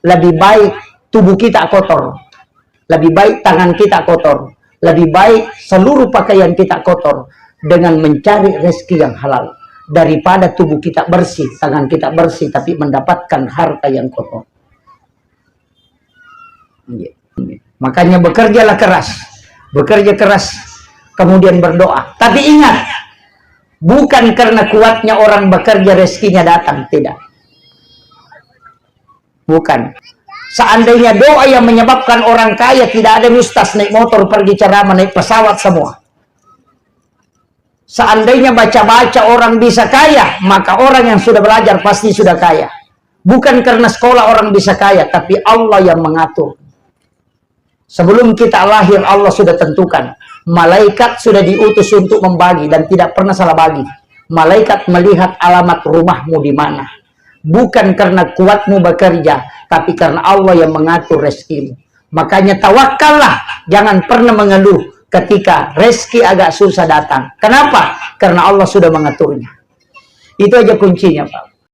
lebih baik tubuh kita kotor, lebih baik tangan kita kotor, lebih baik seluruh pakaian kita kotor dengan mencari rezeki yang halal daripada tubuh kita bersih, tangan kita bersih tapi mendapatkan harta yang kotor. Makanya bekerjalah keras, bekerja keras, kemudian berdoa. Tapi ingat, bukan karena kuatnya orang bekerja rezekinya datang, tidak. Bukan. Seandainya doa yang menyebabkan orang kaya, tidak ada ustaz naik motor pergi ceramah, naik pesawat semua. Seandainya baca-baca orang bisa kaya, maka orang yang sudah belajar pasti sudah kaya. Bukan karena sekolah orang bisa kaya, tapi Allah yang mengatur. Sebelum kita lahir, Allah sudah tentukan. Malaikat sudah diutus untuk membagi dan tidak pernah salah bagi. Malaikat melihat alamat rumahmu di mana. Bukan karena kuatmu bekerja, tapi karena Allah yang mengatur rezekimu. Makanya tawakallah, jangan pernah mengeluh ketika rezeki agak susah datang. Kenapa? Karena Allah sudah mengaturnya. Itu aja kuncinya, Pak.